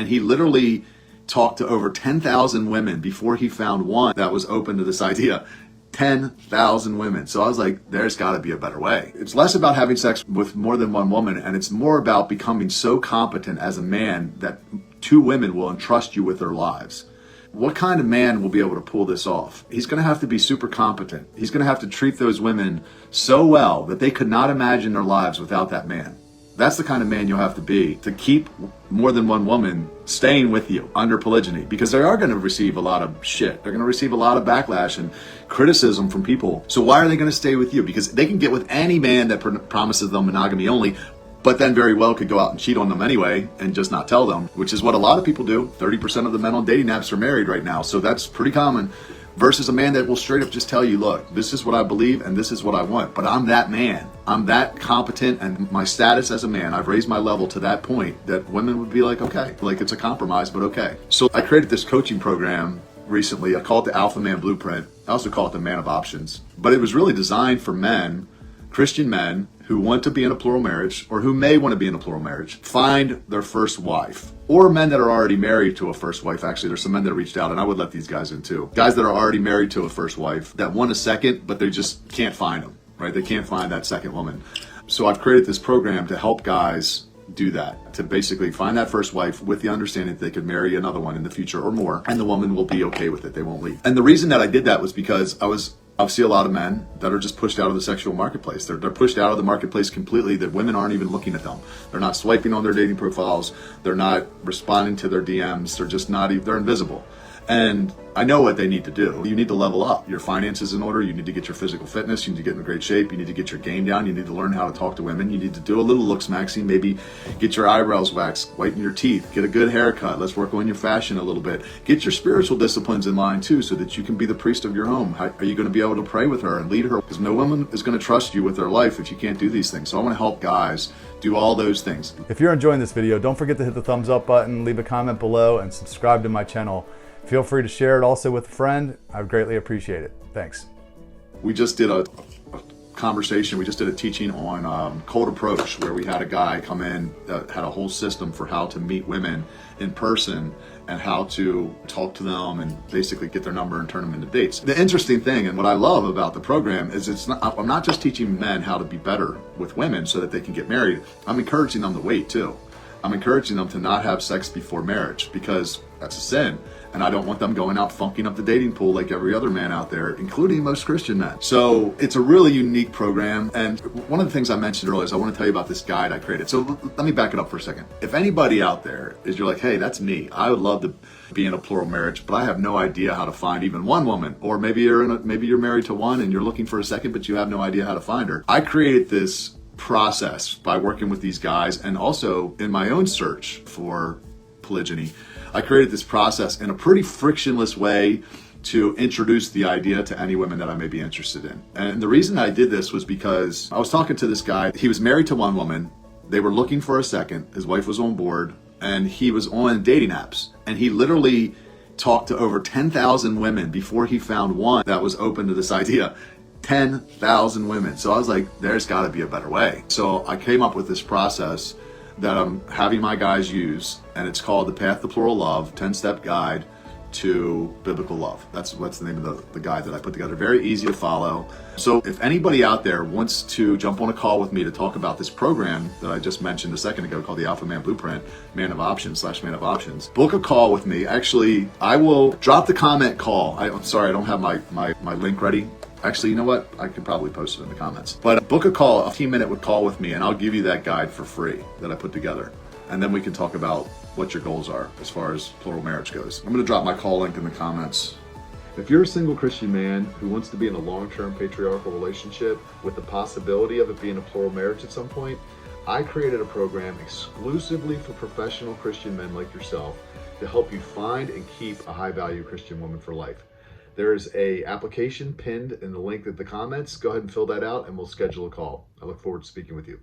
and he literally talked to over 10,000 women before he found one that was open to this idea. 10,000 women. So I was like, there's got to be a better way. It's less about having sex with more than one woman, and it's more about becoming so competent as a man that two women will entrust you with their lives. What kind of man will be able to pull this off? He's going to have to be super competent. He's going to have to treat those women so well that they could not imagine their lives without that man. That's the kind of man you'll have to be to keep more than one woman staying with you under polygyny, because they are going to receive a lot of shit. They're going to receive a lot of backlash and criticism from people. So why are they going to stay with you? Because they can get with any man that promises them monogamy only, but then very well could go out and cheat on them anyway and just not tell them, which is what a lot of people do. 30% of the men on dating apps are married right now, so that's pretty common. Versus a man that will straight up just tell you, look, this is what I believe and this is what I want, but I'm that man. I'm that competent, and my status as a man, I've raised my level to that point that women would be like, okay, like it's a compromise, but okay. So I created this coaching program recently. I call it the Alpha Man Blueprint. I also call it the Man of Options, but it was really designed for men, Christian men, who want to be in a plural marriage or who may want to be in a plural marriage, find their first wife, or men that are already married to a first wife. Actually, there's some men that reached out, and I would let these guys in too. Guys that are already married to a first wife that want a second, but they just can't find them, right? They can't find that second woman. So I've created this program to help guys do that, to basically find that first wife with the understanding that they could marry another one in the future or more, and the woman will be okay with it. They won't leave. And the reason that I did that was because I see a lot of men that are just pushed out of the sexual marketplace. They're pushed out of the marketplace completely, that women aren't even looking at them. They're not swiping on their dating profiles. They're not responding to their DMs. They're just not, they're invisible. And I know what they need to do. You need to level up. Your finances in order. You need to get your physical fitness. You need to get in great shape. You need to get your game down. You need to learn how to talk to women. You need to do a little looks maxing. Maybe get your eyebrows waxed, whiten your teeth, get a good haircut. Let's work on your fashion a little bit. Get your spiritual disciplines in line too, so that you can be the priest of your home. How are you going to be able to pray with her and lead her? Because no woman is going to trust you with their life if you can't do these things. So I want to help guys do all those things. If you're enjoying this video, don't forget to hit the thumbs up button, leave a comment below, and subscribe to my channel. Feel free to share it also with a friend. I would greatly appreciate it. Thanks. We just did a conversation. We just did a teaching on cold approach, where we had a guy come in that had a whole system for how to meet women in person and how to talk to them and basically get their number and turn them into dates. The interesting thing, and what I love about the program, is I'm not just teaching men how to be better with women so that they can get married. I'm encouraging them to wait too. I'm encouraging them to not have sex before marriage, because that's a sin. And I don't want them going out funking up the dating pool like every other man out there, including most Christian men. So it's a really unique program. And one of the things I mentioned earlier is I want to tell you about this guide I created. So let me back it up for a second. If anybody out there you're like, hey, that's me. I would love to be in a plural marriage, but I have no idea how to find even one woman. Or maybe you're married to one and you're looking for a second, but you have no idea how to find her. I created this process by working with these guys, and also in my own search for polygyny. I created this process in a pretty frictionless way to introduce the idea to any women that I may be interested in. And the reason I did this was because I was talking to this guy. He was married to one woman. They were looking for a second. His wife was on board, and he was on dating apps. And he literally talked to over 10,000 women before he found one that was open to this idea. 10,000 women. So I was like, there's got to be a better way. So I came up with this process that I'm having my guys use, and it's called the Path to Plural Love, 10-step guide to biblical love. That's the name of the guide that I put together. Very easy to follow. So if anybody out there wants to jump on a call with me to talk about this program that I just mentioned a second ago called the Alpha Man Blueprint, Man of Options / Man of Options, book a call with me. Actually, I will drop the comment call. I'm sorry, I don't have my link ready. Actually, you know what? I could probably post it in the comments. But book a call, a 15-minute call with me, and I'll give you that guide for free that I put together. And then we can talk about what your goals are as far as plural marriage goes. I'm gonna drop my call link in the comments. If you're a single Christian man who wants to be in a long-term patriarchal relationship with the possibility of it being a plural marriage at some point, I created a program exclusively for professional Christian men like yourself to help you find and keep a high-value Christian woman for life. There's an application pinned in the link in the comments. Go ahead and fill that out, and we'll schedule a call. I look forward to speaking with you.